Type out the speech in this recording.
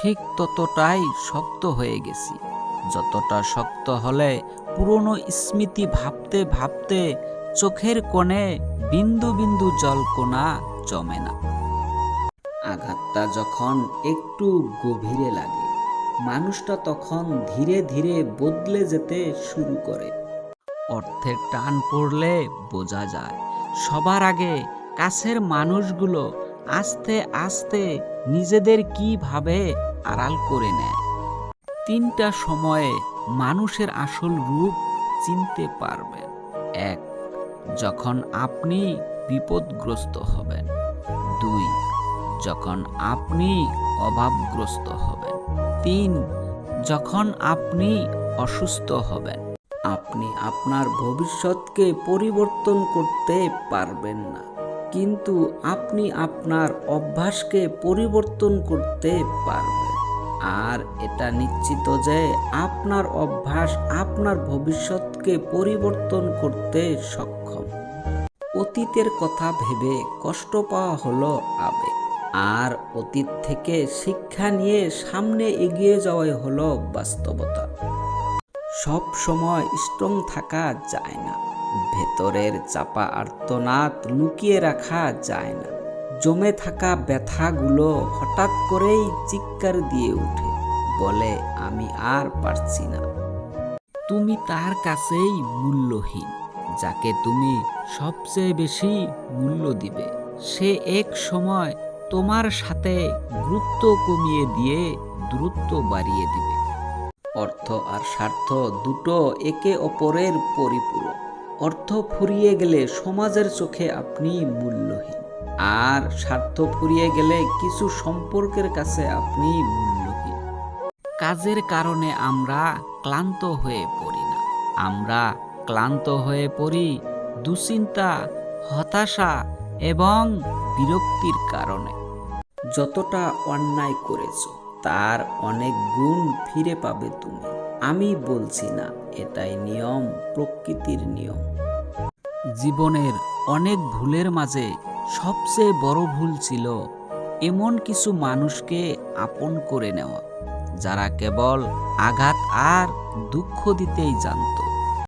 ঠিক ততটাই শক্ত হয়ে গেছি, যতটা শক্ত হলে পুরনো স্মৃতি ভাবতে ভাবতে চোখের কোণে বিন্দু বিন্দু জলকণা জমে না। আঘাতটা যখন একটু গভীরে লাগে, মানুষটা তখন ধীরে ধীরে বদলে যেতে শুরু করে। অর্থের টান পড়লে বোঝা যায় সবার আগে কাছের মানুষগুলো আস্তে আস্তে নিজেদের কিভাবে আড়াল করে নেয়। 3টা সময়ে মানুষের আসল রূপ চিনতে পারবেন। 1, যখন আপনি বিপদগ্রস্ত হবেন। 2, যখন আপনি অভাবগ্রস্ত হবেন। 3, যখন আপনি অসুস্থ হবেন। আপনি আপনার ভবিষ্যৎকে পরিবর্তন করতে পারবেন না, কিন্তু আপনি আপনার অভ্যাসকে পরিবর্তন করতে পারবেন। আর এটা নিশ্চিত যে আপনার অভ্যাস আপনার ভবিষ্যৎকে পরিবর্তন করতে সক্ষম। অতীতের কথা ভেবে কষ্ট পাওয়া হলো আবেগ, আর অতীত থেকে শিক্ষা নিয়ে সামনে এগিয়ে যাওয়াই হলো বাস্তবতা। সব সময় স্ট্রং থাকা যায় না, ভেতরের চাপা আর্তনাদ লুকিয়ে রাখা যায় না। জমে থাকা ব্যথাগুলো হঠাৎ করেই চিৎকার দিয়ে ওঠে, বলে আমি আর পারছি না। তুমি তার কাছেই মূল্যহীন যাকে তুমি সবচেয়ে বেশি মূল্য দিবে। সে এক সময় তোমার সাথে গুরুত্ব কমিয়ে দিয়ে দূরত্ব বাড়িয়ে দিবে। অর্থ আর স্বার্থ দুটো একে অপরের পরিপূরক। অর্থ ফুরিয়ে গেলে সমাজের চোখে আপনি মূল্যহীন, আর স্বার্থ ফুরিয়ে গেলে কিছু সম্পর্কের কাছে আপনি মূল্যহীন। কাজের কারণে আমরা ক্লান্ত হয়ে পড়ি না, আমরা ক্লান্ত হয়ে পড়ি দুশ্চিন্তা, হতাশা এবং বিরক্তির কারণে। যতটা অন্যায় করেছো তার অনেক গুণ ফিরে পাবে তুমি। আমি বলছি না এটাই নিয়ম, প্রকৃতির নিয়ম। জীবনের অনেক ভুলের মাঝে সবচেয়ে বড় ভুল ছিল এমন কিছু মানুষকে আপন করে নেওয়া, যারা কেবল আঘাত আর দুঃখ দিতেই জানত।